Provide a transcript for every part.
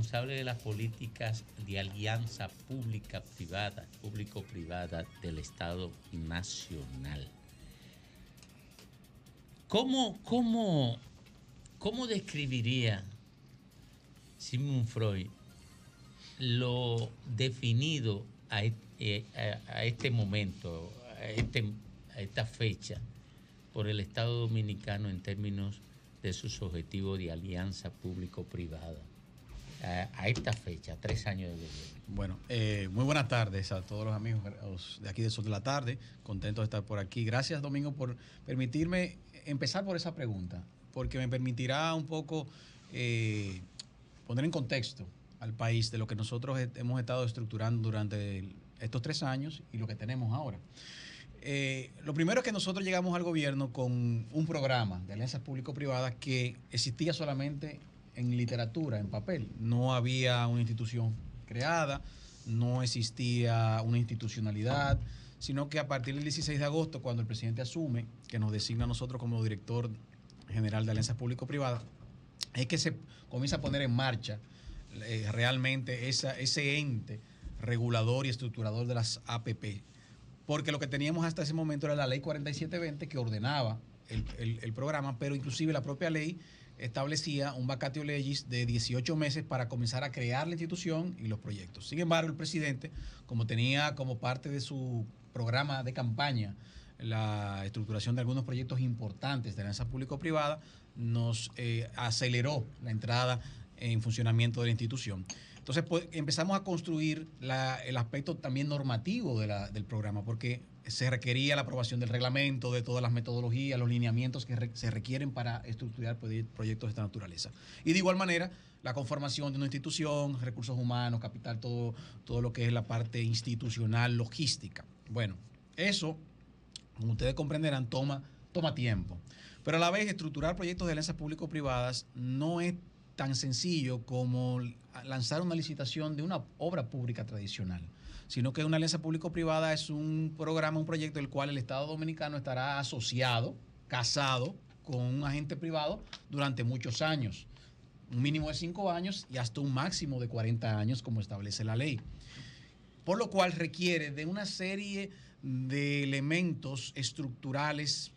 responsable de las políticas de alianza pública-privada, público-privada del Estado Nacional. ¿Cómo describiría Sigmund Freud lo definido a este momento, a esta fecha, por el Estado Dominicano en términos de sus objetivos de alianza público-privada? A esta fecha, 3 años de gobierno. Bueno, muy buenas tardes a todos los amigos de aquí de Sol de la Tarde. Contento de estar por aquí. Gracias, Domingo, por permitirme empezar por esa pregunta, porque me permitirá un poco poner en contexto al país de lo que nosotros hemos estado estructurando durante estos 3 años y lo que tenemos ahora. Lo primero es que nosotros llegamos al gobierno con un programa de alianzas público-privadas que existía solamente en literatura, en papel. No había una institución creada, no existía una institucionalidad, sino que a partir del 16 de agosto, cuando el presidente asume, que nos designa a nosotros como director general de alianzas público-privadas, es que se comienza a poner en marcha realmente ese ente regulador y estructurador de las APP. Porque lo que teníamos hasta ese momento era la ley 4720 que ordenaba el programa, pero inclusive la propia ley establecía un vacatio legis de 18 meses para comenzar a crear la institución y los proyectos. Sin embargo, el presidente, como tenía como parte de su programa de campaña la estructuración de algunos proyectos importantes de alianza público-privada, nos aceleró la entrada en funcionamiento de la institución. Entonces, pues, empezamos a construir el aspecto también normativo del programa, porque se requería la aprobación del reglamento, de todas las metodologías, los lineamientos que se requieren para estructurar proyectos de esta naturaleza. Y de igual manera, la conformación de una institución, recursos humanos, capital, todo lo que es la parte institucional, logística. Bueno, eso, como ustedes comprenderán, toma tiempo. Pero a la vez, estructurar proyectos de alianzas público-privadas no es tan sencillo como lanzar una licitación de una obra pública tradicional, sino que una alianza público-privada es un programa, un proyecto del cual el Estado Dominicano estará asociado, casado con un agente privado durante muchos años, un mínimo de 5 años y hasta un máximo de 40 años, como establece la ley. Por lo cual requiere de una serie de elementos estructurales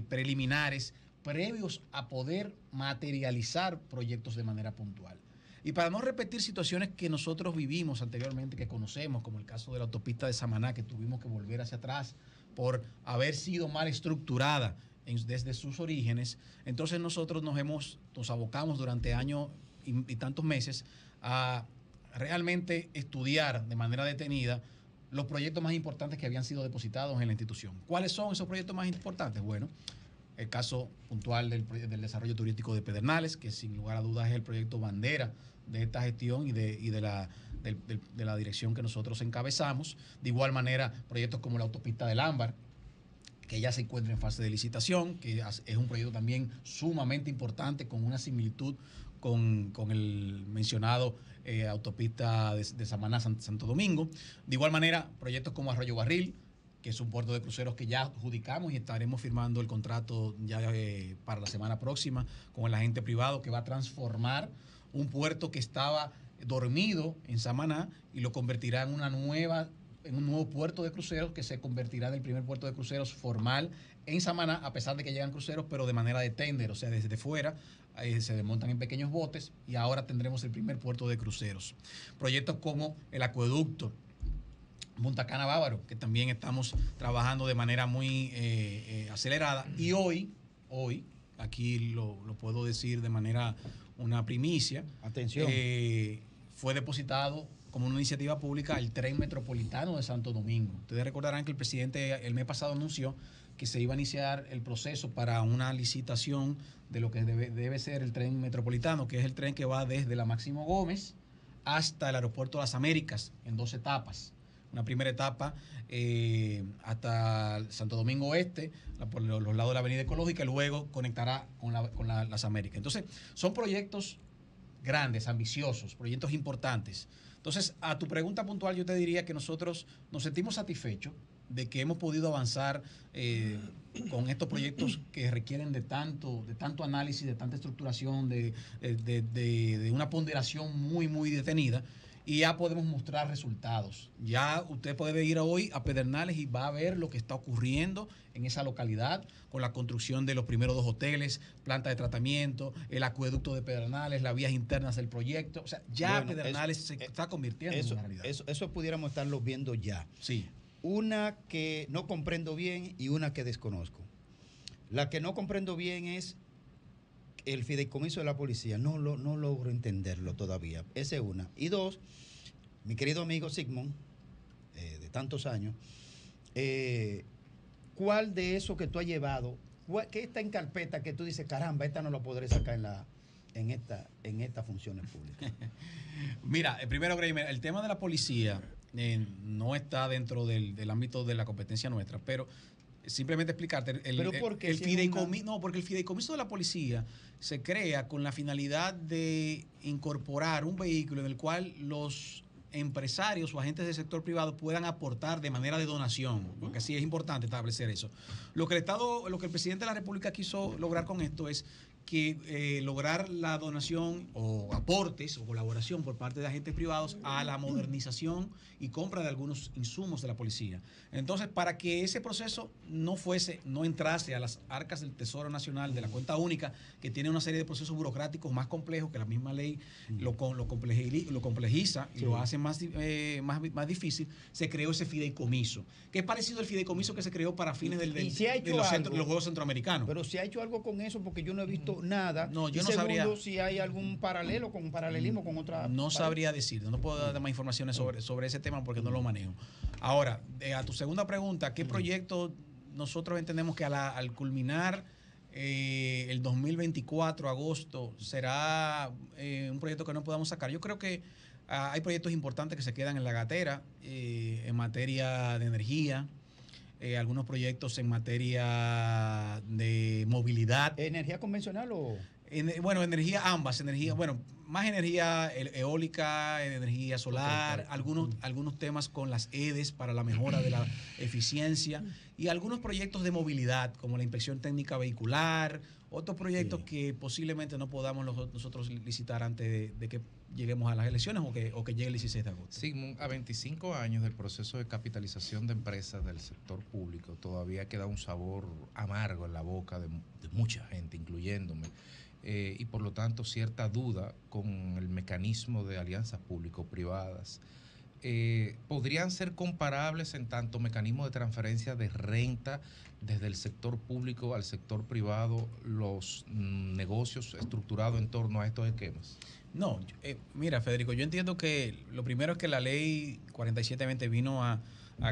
preliminares previos a poder materializar proyectos de manera puntual. Y para no repetir situaciones que nosotros vivimos anteriormente, que conocemos, como el caso de la autopista de Samaná, que tuvimos que volver hacia atrás por haber sido mal estructurada desde sus orígenes, entonces nosotros nos abocamos durante años y tantos meses a realmente estudiar de manera detenida los proyectos más importantes que habían sido depositados en la institución. ¿Cuáles son esos proyectos más importantes? Bueno, el caso puntual del desarrollo turístico de Pedernales, que sin lugar a dudas es el proyecto bandera de esta gestión y de la dirección que nosotros encabezamos. De igual manera, proyectos como la autopista del Ámbar, que ya se encuentra en fase de licitación, que es un proyecto también sumamente importante, con una similitud con el mencionado autopista de Samaná Santo Domingo. De igual manera, proyectos como Arroyo Barril, que es un puerto de cruceros que ya adjudicamos y estaremos firmando el contrato ya para la semana próxima con el agente privado, que va a transformar un puerto que estaba dormido en Samaná y lo convertirá en un nuevo puerto de cruceros, que se convertirá en el primer puerto de cruceros formal en Samaná, a pesar de que llegan cruceros, pero de manera de tender, o sea, desde fuera se desmontan en pequeños botes, y ahora tendremos el primer puerto de cruceros. Proyectos como el acueducto Punta Cana Bávaro, que también estamos trabajando de manera muy acelerada, y hoy, aquí lo puedo decir de manera, una primicia. Atención. Fue depositado como una iniciativa pública el tren metropolitano de Santo Domingo. Ustedes recordarán que el presidente el mes pasado anunció que se iba a iniciar el proceso para una licitación de lo que debe ser el tren metropolitano, que es el tren que va desde la Máximo Gómez hasta el aeropuerto de las Américas, en 2 etapas. Una primera etapa hasta Santo Domingo Oeste, por los lados de la Avenida Ecológica, y luego conectará con las Américas. Entonces, son proyectos grandes, ambiciosos, proyectos importantes. Entonces, a tu pregunta puntual, yo te diría que nosotros nos sentimos satisfechos de que hemos podido avanzar con estos proyectos que requieren de tanto análisis, de tanta estructuración, de una ponderación muy detenida, y ya podemos mostrar resultados. Ya usted puede ir hoy a Pedernales y va a ver lo que está ocurriendo en esa localidad con la construcción de los primeros 2 hoteles, planta de tratamiento, el acueducto de Pedernales, las vías internas del proyecto. O sea, ya bueno, Pedernales se está convirtiendo en una realidad. Eso pudiéramos estarlo viendo ya. Sí. Una que no comprendo bien y una que desconozco. La que no comprendo bien es el fideicomiso de la policía. No logro entenderlo todavía. Esa es una. Y 2, mi querido amigo Sigmund, de tantos años, ¿cuál de eso que tú has llevado, qué está en carpeta que tú dices, caramba, esta no la podré sacar en estas funciones públicas? Mira, primero, Greimer, el tema de la policía no está dentro del ámbito de la competencia nuestra, pero simplemente explicarte, porque el fideicomiso de la policía se crea con la finalidad de incorporar un vehículo en el cual los empresarios o agentes del sector privado puedan aportar de manera de donación, porque sí es importante establecer eso. Lo que el presidente de la República quiso lograr con esto es que lograr la donación o aportes o colaboración por parte de agentes privados a la modernización y compra de algunos insumos de la policía. Entonces, para que ese proceso no entrase a las arcas del Tesoro Nacional de la cuenta única, que tiene una serie de procesos burocráticos más complejos que la misma ley lo complejiza y lo hace más difícil, se creó ese fideicomiso, que es parecido al fideicomiso que se creó para fines de los Juegos Centroamericanos. Pero si ha hecho algo con eso, porque yo no he visto nada. No, yo y no sabría si hay algún paralelismo con otra. No sabría decirlo, no puedo dar más informaciones sobre ese tema porque no lo manejo. Ahora, a tu segunda pregunta, ¿qué proyecto nosotros entendemos que al culminar el 2024, agosto, será un proyecto que no podamos sacar? Yo creo que hay proyectos importantes que se quedan en la gatera en materia de energía. Algunos proyectos en materia de movilidad. ¿Energía convencional o...? Ambas, más energía eólica, energía solar, algunos temas con las EDES para la mejora de la eficiencia y algunos proyectos de movilidad como la inspección técnica vehicular, otros proyectos que posiblemente no podamos nosotros licitar antes de que lleguemos a las elecciones o que llegue el 16 de agosto. Sigmund, a 25 años del proceso de capitalización de empresas del sector público, todavía queda un sabor amargo en la boca de mucha gente, incluyéndome, y por lo tanto cierta duda con el mecanismo de alianzas público-privadas. ¿Podrían ser comparables en tanto mecanismo de transferencia de renta desde el sector público al sector privado los negocios estructurados en torno a estos esquemas? No, mira, Federico, yo entiendo que lo primero es que la ley 4720 vino a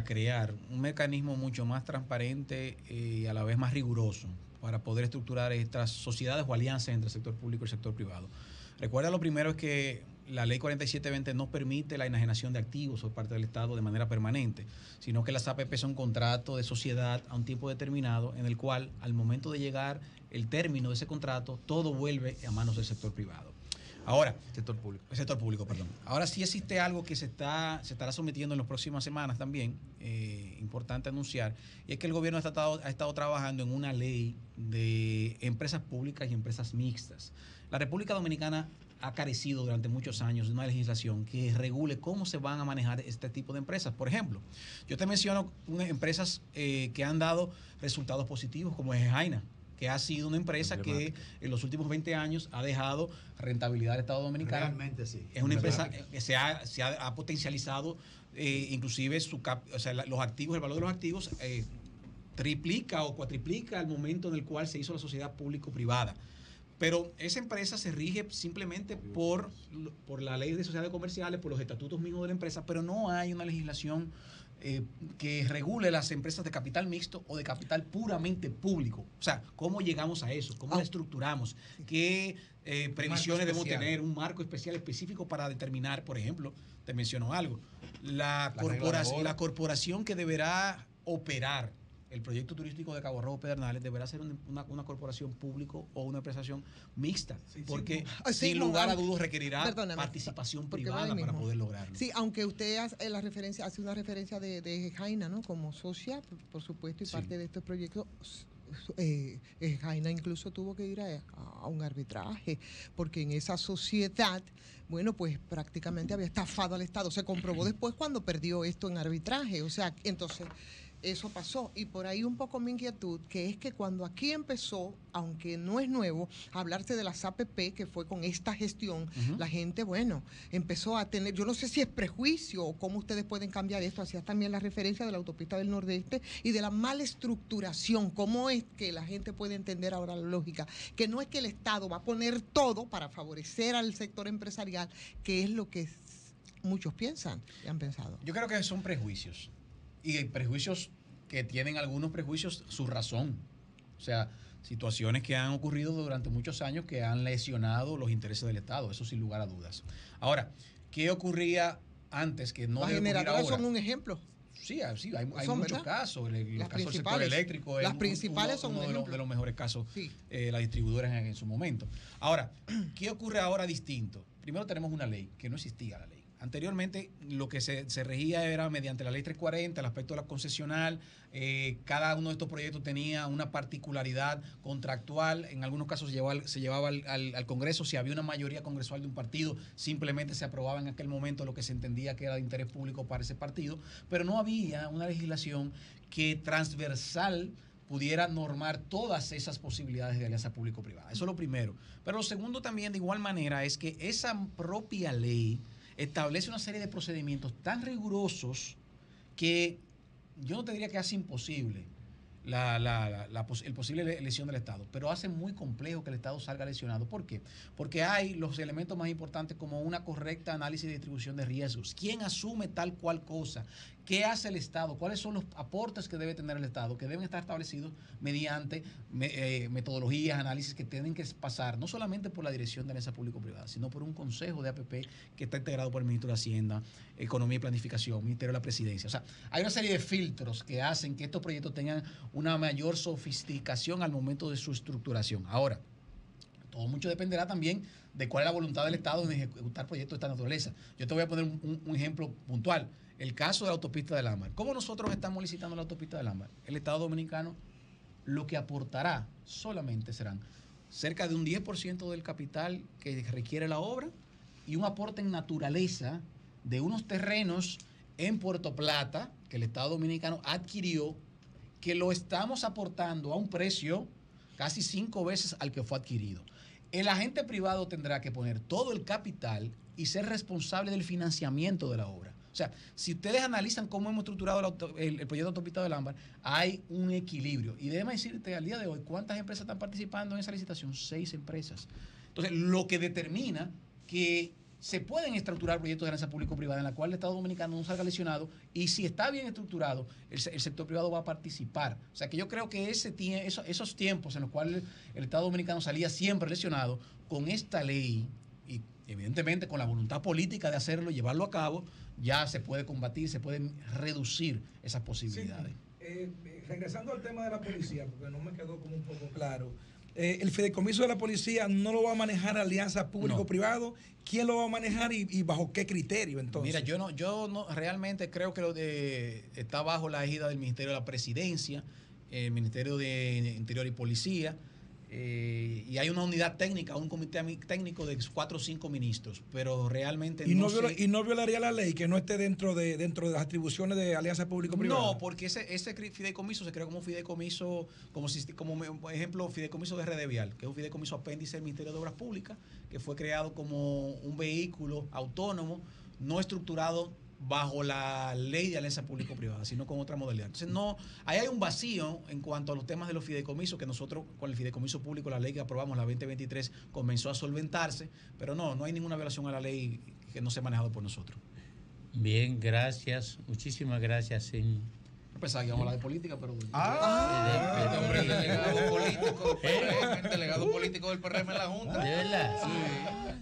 crear un mecanismo mucho más transparente y a la vez más riguroso para poder estructurar estas sociedades o alianzas entre el sector público y el sector privado. Recuerda, lo primero es que la ley 4720 no permite la enajenación de activos por parte del Estado de manera permanente, sino que las APP son contratos de sociedad a un tiempo determinado en el cual al momento de llegar el término de ese contrato, todo vuelve a manos del sector privado. Ahora, sector público, perdón. Ahora sí existe algo que se estará sometiendo en las próximas semanas también, importante anunciar, y es que el gobierno ha estado trabajando en una ley de empresas públicas y empresas mixtas. La República Dominicana ha carecido durante muchos años de una legislación que regule cómo se van a manejar este tipo de empresas. Por ejemplo, yo te menciono empresas que han dado resultados positivos, como es Jaina, que ha sido una empresa que en los últimos 20 años ha dejado rentabilidad al Estado Dominicano. Realmente sí. Es una empresa que se ha potencializado, inclusive los activos, el valor de los activos triplica o cuatriplica al momento en el cual se hizo la sociedad público-privada. Pero esa empresa se rige simplemente por la ley de sociedades comerciales, por los estatutos mismos de la empresa, pero no hay una legislación que regule las empresas de capital mixto o de capital puramente público. O sea, ¿cómo llegamos a eso? ¿Cómo la estructuramos? ¿Qué previsiones debemos tener? Un marco especial específico para determinar, por ejemplo, te menciono algo, la corporación que deberá operar el proyecto turístico de Cabo Rojo Pedernales deberá ser una corporación público o una prestación mixta, porque sin lugar a dudas requerirá participación privada para poder lograrlo. Sí, aunque usted hace una referencia de Jaina, ¿no? Como socia, por supuesto, y parte de este proyecto. Jaina incluso tuvo que ir a un arbitraje, porque en esa sociedad, bueno, pues prácticamente había estafado al Estado. Se comprobó después cuando perdió esto en arbitraje. O sea, entonces eso pasó. Y por ahí un poco mi inquietud, que es que cuando aquí empezó, aunque no es nuevo, a hablarse de las APP, que fue con esta gestión, la gente, bueno, empezó a tener, yo no sé si es prejuicio o cómo ustedes pueden cambiar esto. Hacías también la referencia de la autopista del Nordeste y de la mala estructuración. ¿Cómo es que la gente puede entender ahora la lógica? Que no es que el Estado va a poner todo para favorecer al sector empresarial, que es lo que muchos piensan y han pensado. Yo creo que son prejuicios. Y prejuicios que tienen algunos prejuicios su razón. O sea, situaciones que han ocurrido durante muchos años que han lesionado los intereses del Estado, eso sin lugar a dudas. Ahora, ¿qué ocurría antes que no las debe ocurrir ahora? Son un ejemplo. Sí, hay muchos casos. El caso del sector eléctrico las principales son uno de los mejores casos, las distribuidoras en su momento. Ahora, ¿qué ocurre ahora distinto? Primero tenemos una ley, que no existía la ley. Anteriormente lo que se regía era mediante la ley 340, el aspecto de la concesional. Cada uno de estos proyectos tenía una particularidad contractual. En algunos casos se llevaba al Congreso. Si había una mayoría congresual de un partido, simplemente se aprobaba en aquel momento lo que se entendía que era de interés público para ese partido. Pero no había una legislación que transversal pudiera normar todas esas posibilidades de alianza público-privada. Eso es lo primero. Pero lo segundo también, de igual manera, es que esa propia ley establece una serie de procedimientos tan rigurosos que yo no te diría que hace imposible el posible lesión del Estado, pero hace muy complejo que el Estado salga lesionado. ¿Por qué? Porque hay los elementos más importantes como una correcta análisis y distribución de riesgos. ¿Quién asume tal cual cosa? ¿Qué hace el Estado? ¿Cuáles son los aportes que debe tener el Estado? Que deben estar establecidos mediante metodologías, análisis que tienen que pasar no solamente por la Dirección de Alianza Público-Privada, sino por un consejo de APP que está integrado por el Ministro de Hacienda, Economía y Planificación, Ministerio de la Presidencia. O sea, hay una serie de filtros que hacen que estos proyectos tengan una mayor sofisticación al momento de su estructuración. Ahora, todo mucho dependerá también de cuál es la voluntad del Estado en ejecutar proyectos de esta naturaleza. Yo te voy a poner un ejemplo puntual. El caso de la autopista del Ámbar. ¿Cómo nosotros estamos licitando la autopista del Ámbar? El Estado Dominicano lo que aportará solamente serán cerca de un 10% del capital que requiere la obra y un aporte en naturaleza de unos terrenos en Puerto Plata que el Estado Dominicano adquirió, que lo estamos aportando a un precio casi 5 veces al que fue adquirido. El agente privado tendrá que poner todo el capital y ser responsable del financiamiento de la obra. O sea, si ustedes analizan cómo hemos estructurado el proyecto de autopista del Ámbar, hay un equilibrio. Y déjame decirte al día de hoy, ¿cuántas empresas están participando en esa licitación? 6 empresas. Entonces, lo que determina que se pueden estructurar proyectos de alianza público-privada en la cual el Estado Dominicano no salga lesionado, y si está bien estructurado, el sector privado va a participar. O sea que yo creo que esos tiempos en los cuales el Estado Dominicano salía siempre lesionado, con esta ley y evidentemente con la voluntad política de hacerlo y llevarlo a cabo, ya se puede combatir, se pueden reducir esas posibilidades. Sí, regresando al tema de la policía, porque no me quedó como un poco claro. El fideicomiso de la policía no lo va a manejar alianza público-privado. ¿Quién lo va a manejar y bajo qué criterio entonces? Mira, yo no realmente creo que está bajo la égida del Ministerio de la Presidencia, el Ministerio de Interior y Policía, y hay una unidad técnica, un comité técnico de 4 o 5 ministros, pero realmente ¿Y no violaría la ley que no esté dentro de las atribuciones de alianza público-privada? No, porque ese fideicomiso se creó como fideicomiso, como ejemplo, fideicomiso de Red Vial, que es un fideicomiso apéndice del Ministerio de Obras Públicas, que fue creado como un vehículo autónomo, no estructurado bajo la ley de alianza público-privada, sino con otra modalidad. Entonces, ahí hay un vacío en cuanto a los temas de los fideicomisos, que nosotros con el fideicomiso público, la ley que aprobamos, la 2023, comenzó a solventarse, pero no hay ninguna violación a la ley que no sea manejado por nosotros. Bien, gracias, muchísimas gracias. Pensaba que íbamos a hablar de política, pero... Este hombre es delegado político del PRM, el delegado político del PRM en la Junta. ¿De verdad? Sí.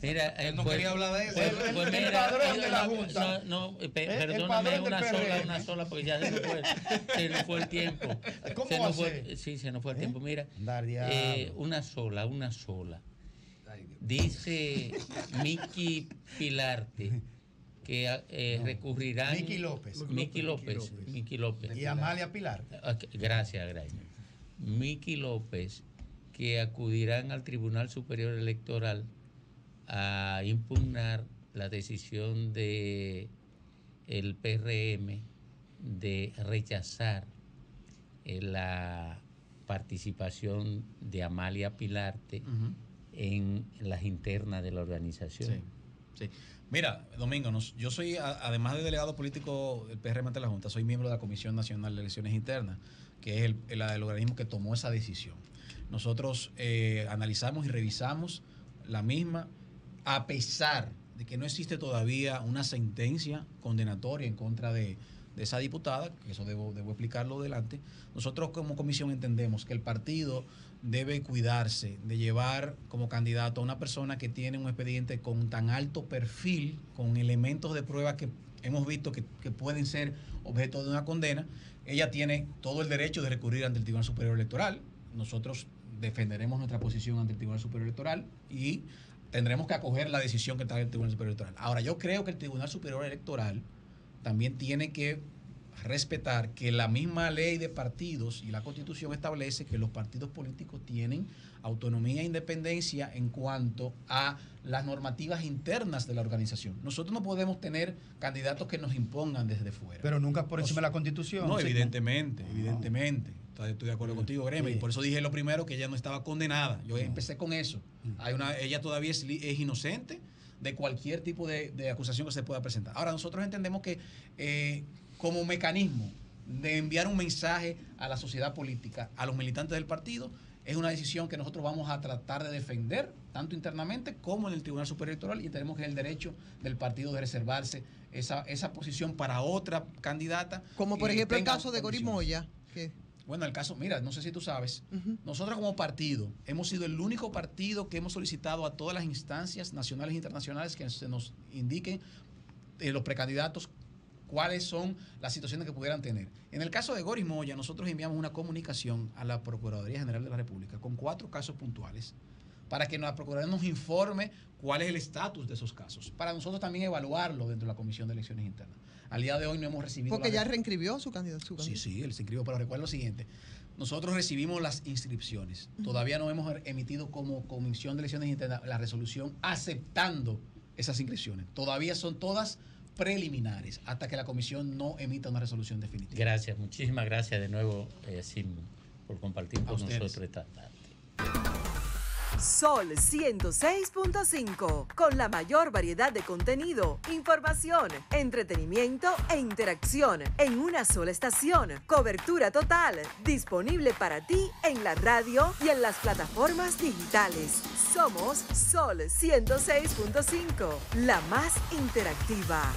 Mira, Él no quería hablar de eso. Pues el mira, padrón de la Junta. Perdóname, padrón una sola, porque ya se nos fue el tiempo. ¿Cómo se va a nos fue, ser? sí, se nos fue el tiempo. Mira, Dar diablo. una sola. Dice Miki Pilarte que recurrirán... Miki López. Miki López. Y Amalia Pilar. Gracias. Miki López, que acudirán al Tribunal Superior Electoral a impugnar la decisión de el PRM de rechazar la participación de Amalia Pilarte en las internas de la organización. Sí. Mira, Domingo, yo soy, además de delegado político del PRM ante la Junta, soy miembro de la Comisión Nacional de Elecciones Internas, que es el organismo que tomó esa decisión. Nosotros analizamos y revisamos la misma, a pesar de que no existe todavía una sentencia condenatoria en contra de esa diputada, que eso debo explicarlo adelante. Nosotros como comisión entendemos que el partido debe cuidarse de llevar como candidato a una persona que tiene un expediente con tan alto perfil, con elementos de prueba que hemos visto que pueden ser objeto de una condena. Ella tiene todo el derecho de recurrir ante el Tribunal Superior Electoral. Nosotros defenderemos nuestra posición ante el Tribunal Superior Electoral y tendremos que acoger la decisión que trae el Tribunal Superior Electoral. Ahora, yo creo que el Tribunal Superior Electoral también tiene que respetar que la misma ley de partidos y la Constitución establece que los partidos políticos tienen autonomía e independencia en cuanto a las normativas internas de la organización. Nosotros no podemos tener candidatos que nos impongan desde fuera. Pero nunca por encima de la Constitución. No, evidentemente. Estoy de acuerdo contigo, Gremio, y por eso dije lo primero, que ella no estaba condenada. Yo empecé con eso. Ella todavía es inocente de cualquier tipo de acusación que se pueda presentar. Ahora, nosotros entendemos que como mecanismo de enviar un mensaje a la sociedad política, a los militantes del partido, es una decisión que nosotros vamos a tratar de defender, tanto internamente como en el Tribunal Superior Electoral, y tenemos que el derecho del partido de reservarse esa posición para otra candidata. Como por ejemplo el caso de Gorimoya. Bueno, el caso, mira, no sé si tú sabes, nosotros como partido hemos sido el único partido que hemos solicitado a todas las instancias nacionales e internacionales que se nos indiquen los precandidatos cuáles son las situaciones que pudieran tener. En el caso de Gorimoya, nosotros enviamos una comunicación a la Procuraduría General de la República con 4 casos puntuales para que la Procuraduría nos informe cuál es el estatus de esos casos, para nosotros también evaluarlo dentro de la Comisión de Elecciones Internas. Al día de hoy no hemos recibido... Porque ya reinscribió su candidato. Sí, él se inscribió, pero recuerda lo siguiente. Nosotros recibimos las inscripciones. Todavía no hemos emitido como Comisión de Elecciones Internas la resolución aceptando esas inscripciones. Todavía son todas preliminares hasta que la comisión no emita una resolución definitiva. Gracias, muchísimas gracias de nuevo, Sim, por compartir con nosotros esta tarde. Sol 106.5, con la mayor variedad de contenido, información, entretenimiento e interacción en una sola estación. Cobertura total, disponible para ti en la radio y en las plataformas digitales. Somos Sol 106.5, la más interactiva.